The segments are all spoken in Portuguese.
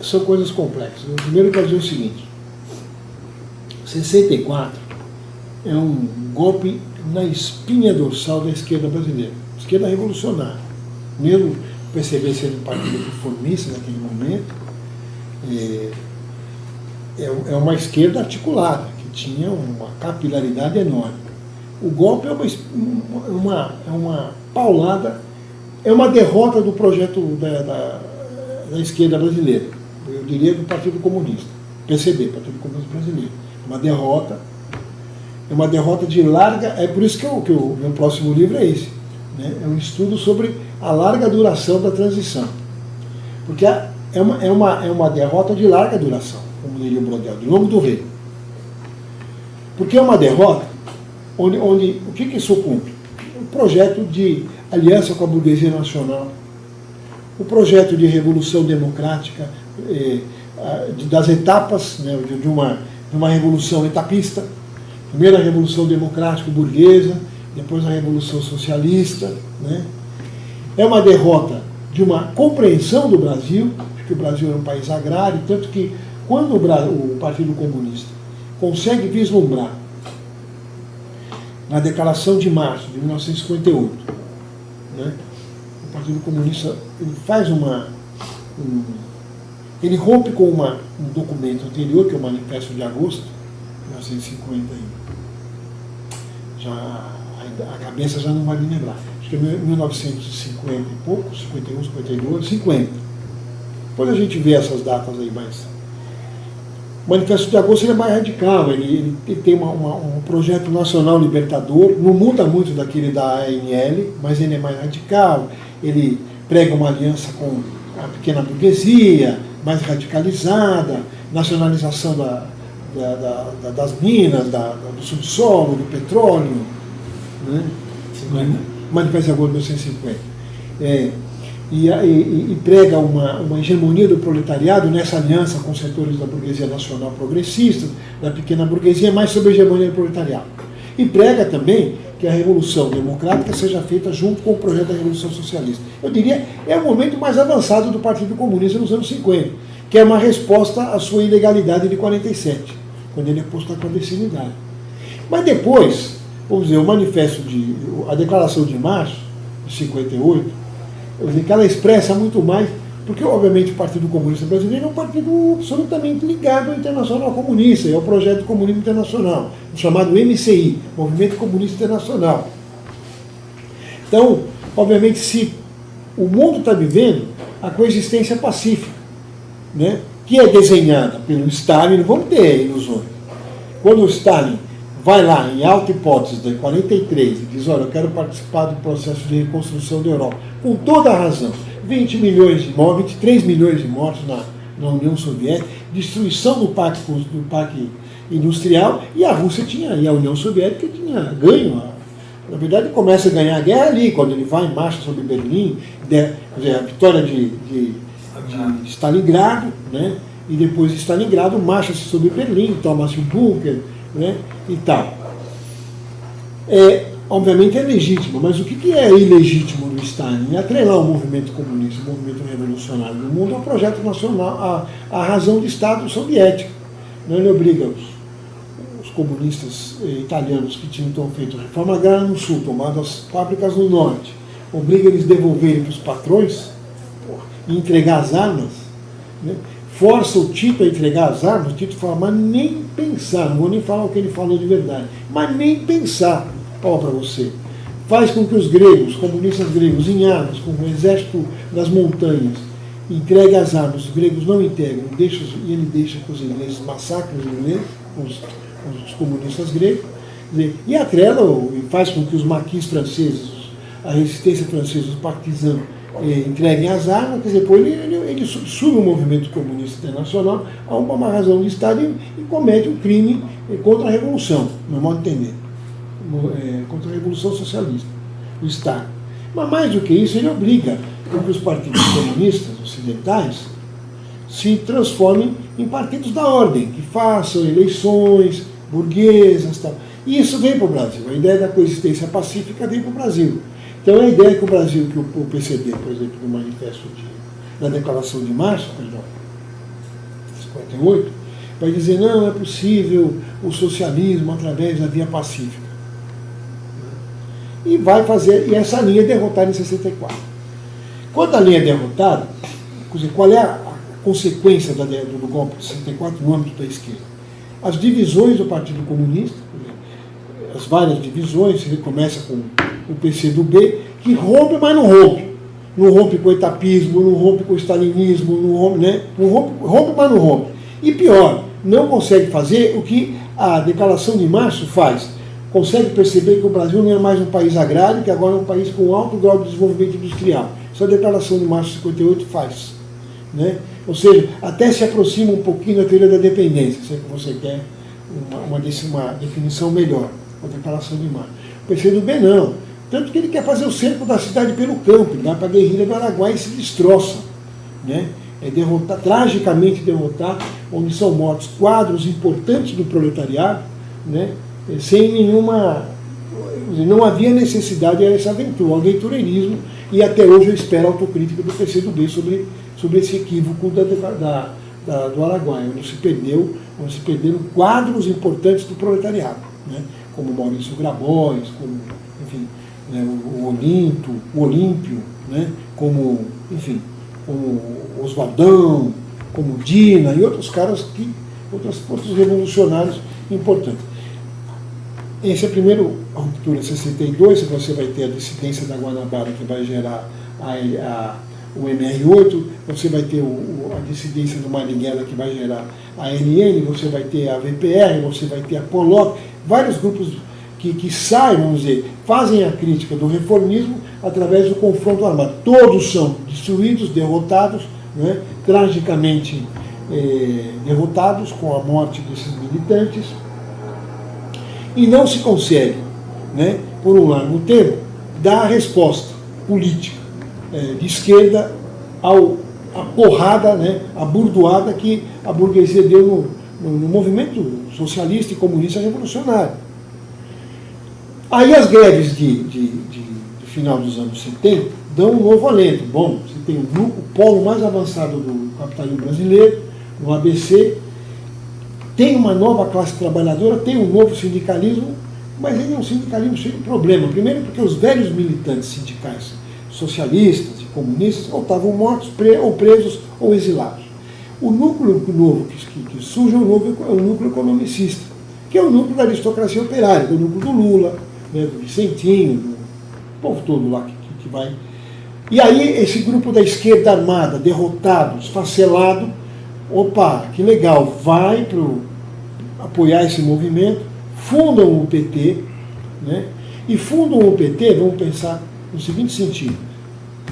São coisas complexas. Eu primeiro quero dizer o seguinte: 64 é um golpe na espinha dorsal da esquerda brasileira, esquerda revolucionária. Mesmo perceber ser um partido reformista naquele momento, é uma esquerda articulada, que tinha uma capilaridade enorme. O golpe é uma paulada, é uma derrota do projeto da esquerda brasileira. Eu diria do Partido Comunista, PCB, Partido Comunista Brasileiro. É uma derrota de larga, é por isso que o meu próximo livro é esse, né? É um estudo sobre a larga duração da transição. Porque é uma derrota de larga duração, como diria o Brodel, de longo do rei. Porque é uma derrota onde o que isso cumpre? O projeto de aliança com a burguesia nacional, o projeto de revolução democrática, das etapas, né, de uma revolução etapista, primeiro a revolução democrática burguesa, depois a revolução socialista, né? É uma derrota de uma compreensão do Brasil, que o Brasil era um país agrário, tanto que quando o Partido Comunista consegue vislumbrar na Declaração de Março de 1958, né, o Partido Comunista ele faz ele rompe com um documento anterior, que é o Manifesto de Agosto de 1950. A cabeça já não vai me lembrar. Acho que é 1950 e pouco, 51, 52, 50. Depois a gente vê essas datas aí, mas o Manifesto de Agosto ele é mais radical, ele tem um projeto nacional libertador, não muda muito daquele da ANL, mas ele é mais radical, ele prega uma aliança com a pequena burguesia, mais radicalizada, nacionalização das minas, do subsolo, do petróleo, né? Manifesto de Agosto de 1950. E prega uma hegemonia do proletariado nessa aliança com setores da burguesia nacional progressista, da pequena burguesia, mais sobre a hegemonia do proletariado. E prega também que a revolução democrática seja feita junto com o projeto da revolução socialista. Eu diria, é o momento mais avançado do Partido Comunista nos anos 50, que é uma resposta à sua ilegalidade de 47, quando ele é posto à clandestinidade. Mas depois, vamos dizer, a Declaração de Março, de 58, vamos dizer, que ela expressa muito mais, porque obviamente o Partido Comunista Brasileiro é um partido absolutamente ligado ao Internacional Comunista, e ao Projeto Comunismo Internacional, chamado MCI, Movimento Comunista Internacional. Então, obviamente, se o mundo está vivendo a coexistência pacífica, né, que é desenhada pelo Stalin, não vamos ter ilusões. Quando o Stalin vai lá, em alta hipótese, de 43, e diz, olha, eu quero participar do processo de reconstrução da Europa, com toda a razão, 20 milhões de mortos, 23 milhões de mortos na União Soviética, destruição do parque industrial, e a Rússia e a União Soviética tinha ganho. Na verdade, começa a ganhar a guerra ali, quando ele vai em marcha sobre Berlim, a vitória de Stalingrado, né? E depois de Stalingrado marcha-se sobre Berlim, toma-se o bunker, né? E tal. Obviamente é legítimo, mas o que é ilegítimo no Stalin? É atrelar o movimento comunista, o movimento revolucionário do mundo ao projeto nacional, à razão de Estado soviética. Não, ele obriga os comunistas italianos que tinham então feito a reforma agrária no sul, tomado as fábricas no norte, obriga eles a devolverem para os patrões e entregar as armas, né? Força o Tito a entregar as armas. O Tito fala, mas nem pensar, não vou nem falar o que ele falou de verdade, mas nem pensar, ó, para você. Faz com que os gregos, os comunistas gregos, em armas, com o exército das montanhas, entreguem as armas, os gregos não integram, e ele deixa que os ingleses massacrem os ingleses, os comunistas gregos, e atrela, e faz com que os maquis franceses, a resistência francesa, os partisãos, entreguem as armas, quer dizer, depois ele subsume o movimento comunista internacional a uma razão de Estado e comete um crime contra a Revolução, no modo de entender, contra a Revolução Socialista, o Estado. Mas mais do que isso, ele obriga que os partidos comunistas ocidentais se transformem em partidos da ordem, que façam eleições burguesas, tal. E isso veio para o Brasil. A ideia da coexistência pacífica veio para o Brasil. Então a ideia que o Brasil, que o PCB, por exemplo, no manifesto da Declaração de Março, perdão, 58, vai dizer, não é possível o socialismo através da via pacífica. E vai fazer, e essa linha é derrotada em 64. Quando a linha é derrotada, qual é a consequência do golpe de 64 no âmbito da esquerda? As divisões do Partido Comunista, as várias divisões, você começa com o PCdoB, que rompe, mas não rompe. Não rompe com o etapismo, não rompe com o stalinismo, não rompe, né? Não rompe, mas não rompe. E pior, não consegue fazer o que a Declaração de Março faz. Consegue perceber que o Brasil não é mais um país agrário, que agora é um país com alto grau de desenvolvimento industrial. Isso a Declaração de Março de 58 faz. Né? Ou seja, até se aproxima um pouquinho da teoria da dependência, se é que você quer uma definição melhor, a Declaração de Março. O PCdoB não. Tanto que ele quer fazer o cerco da cidade pelo campo, ele vai para a guerrilha do Araguaia e se destroça. Né? É derrotar, tragicamente derrotar, onde são mortos quadros importantes do proletariado, né? Sem nenhuma... Não havia necessidade dessa aventura, o aventureirismo, e até hoje eu espero a autocrítica do PCdoB sobre esse equívoco do Araguaia, onde se perderam quadros importantes do proletariado, né? Como Maurício Grabois, como, enfim, né, o Olímpio, né? Como, enfim, como Oswaldão, como Dina e outros caras outros revolucionários importantes. Esse é a primeira ruptura, 62, você vai ter a dissidência da Guanabara, que vai gerar o MR8, você vai ter a dissidência do Marighella, que vai gerar a ANN, você vai ter a VPR, você vai ter a POLOP, vários grupos que saem, vamos dizer, fazem a crítica do reformismo através do confronto armado. Todos são destruídos, derrotados, né, tragicamente derrotados com a morte desses militantes, e não se consegue, né, por um largo tempo, dar a resposta política de esquerda à porrada, né, à burdoada que a burguesia deu no movimento socialista e comunista revolucionário. Aí as greves do final dos anos 70 dão um novo alento. Bom, você tem o polo mais avançado do capitalismo brasileiro, no ABC, tem uma nova classe trabalhadora, tem um novo sindicalismo, mas ele é um sindicalismo cheio de problema. Primeiro porque os velhos militantes sindicais, socialistas e comunistas, ou estavam mortos, ou presos, ou exilados. O núcleo novo que surge é o núcleo economicista, que é o núcleo da aristocracia operária, do núcleo do Lula, né, do Vicentinho, do povo todo lá que vai. E aí esse grupo da esquerda armada, derrotado, esfacelado, opa, que legal, vai apoiar esse movimento, fundam o PT, né? E fundam o PT, vamos pensar no seguinte sentido,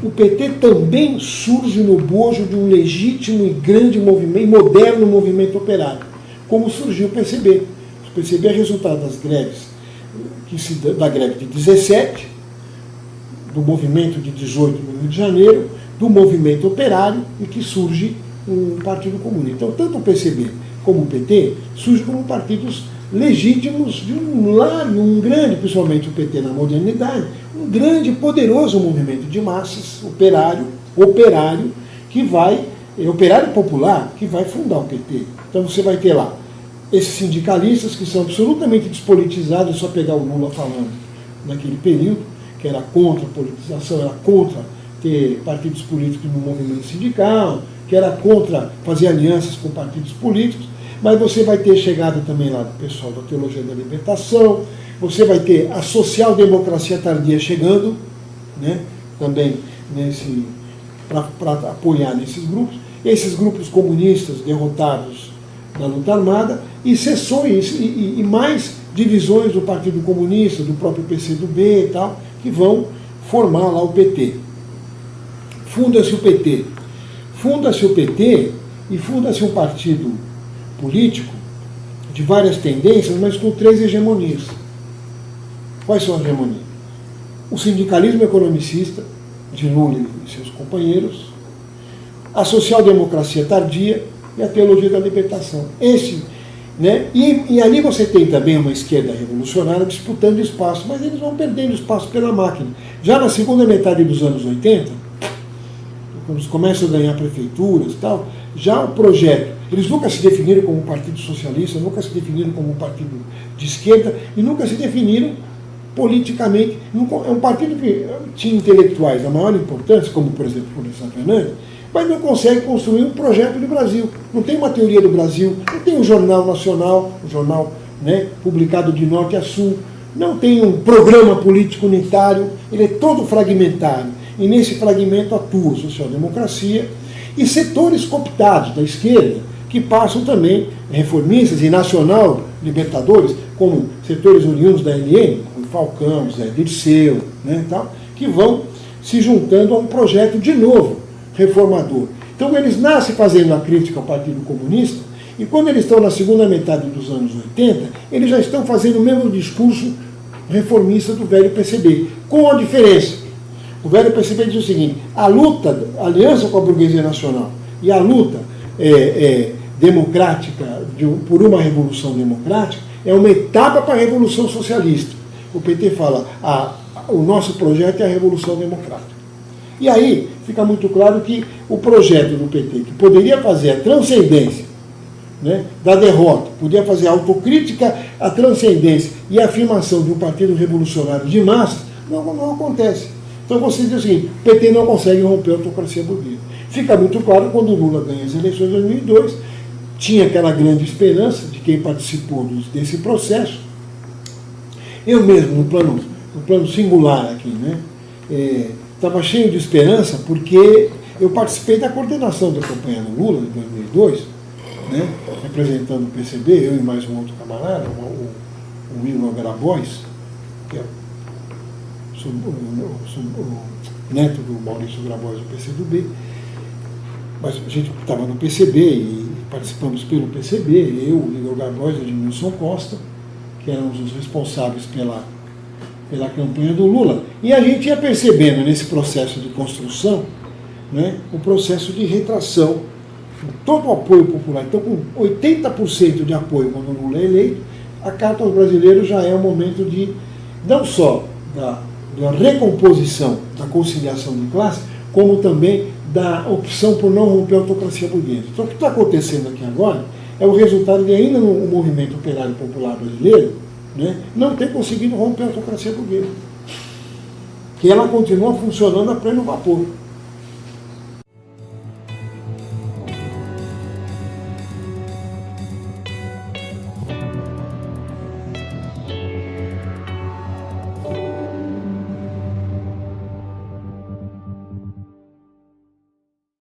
o PT também surge no bojo de um legítimo e grande movimento, moderno movimento operário, como surgiu o PCB. O PCB é resultado das greves, da greve de 17, do movimento de 18 no Rio de Janeiro, do movimento operário, e que surge um partido comunista. Então, tanto o PCB como o PT surgem como partidos legítimos de um grande, principalmente o PT na modernidade, um grande e poderoso movimento de massas, operário popular, que vai fundar o PT. Então você vai ter lá esses sindicalistas que são absolutamente despolitizados, é só pegar o Lula falando naquele período, que era contra a politização, era contra ter partidos políticos no movimento sindical, que era contra fazer alianças com partidos políticos, mas você vai ter chegada também lá do pessoal da Teologia da Libertação, você vai ter a social-democracia tardia chegando, né, também para apoiar nesses grupos, esses grupos comunistas derrotados na luta armada, e seções, e mais divisões do Partido Comunista, do próprio PCdoB e tal, que vão formar lá o PT. Funda-se o PT. Funda-se o PT e funda-se um partido político de várias tendências, mas com 3 hegemonias. Quais são as hegemonias? O sindicalismo economicista, de Lula e seus companheiros, a social-democracia tardia e a teologia da libertação. Né? E ali você tem também uma esquerda revolucionária disputando espaço, mas eles vão perdendo espaço pela máquina. Já na segunda metade dos anos 80, quando eles começam a ganhar prefeituras e tal, já o projeto, eles nunca se definiram como um partido socialista, nunca se definiram como um partido de esquerda e nunca se definiram politicamente. É um partido que tinha intelectuais da maior importância, como por exemplo o Florestan Fernandes, mas não consegue construir um projeto de Brasil. Não tem uma teoria do Brasil, não tem um jornal nacional, um jornal, né, publicado de norte a sul, não tem um programa político unitário, ele é todo fragmentário. E nesse fragmento atua a social-democracia e setores cooptados da esquerda, que passam também, reformistas e nacional-libertadores, como setores oriundos da LN, como Falcão, Zé Dirceu, né, tal, que vão se juntando a um projeto de novo reformador. Então eles nascem fazendo a crítica ao Partido Comunista e quando eles estão na segunda metade dos anos 80, eles já estão fazendo o mesmo discurso reformista do velho PCB, com a diferença. O velho PCB diz o seguinte: a luta, a aliança com a burguesia nacional e a luta democrática por uma revolução democrática é uma etapa para a revolução socialista. O PT fala, o nosso projeto é a revolução democrática. E aí fica muito claro que o projeto do PT, que poderia fazer a transcendência, né, da derrota, podia fazer a autocrítica, a transcendência e a afirmação de um partido revolucionário de massa, não acontece. Então você diz o seguinte: o PT não consegue romper a autocracia burguesa. Fica muito claro quando o Lula ganha as eleições de 2002, tinha aquela grande esperança de quem participou desse processo. Eu mesmo, no plano singular aqui, né, estava cheio de esperança porque eu participei da coordenação da campanha do Lula, de 2002, né, representando o PCB, eu e mais um outro camarada, o Igor Grabois, que é o neto do Maurício Grabois do PCdoB, mas a gente estava no PCB e participamos pelo PCB, eu, o Igor Grabois e o Edmilson Costa, que éramos os responsáveis pela campanha do Lula. E a gente ia percebendo nesse processo de construção, né, o processo de retração, todo o apoio popular. Então, com 80% de apoio quando o Lula é eleito, a Carta aos Brasileiros já é um momento de, não só da recomposição, da conciliação de classe, como também da opção por não romper a autocracia burguesa. Então, o que está acontecendo aqui agora é o resultado de ainda no movimento operário popular brasileiro, né, não ter conseguido romper a autocracia burguesa. Que ela continua funcionando a pleno vapor.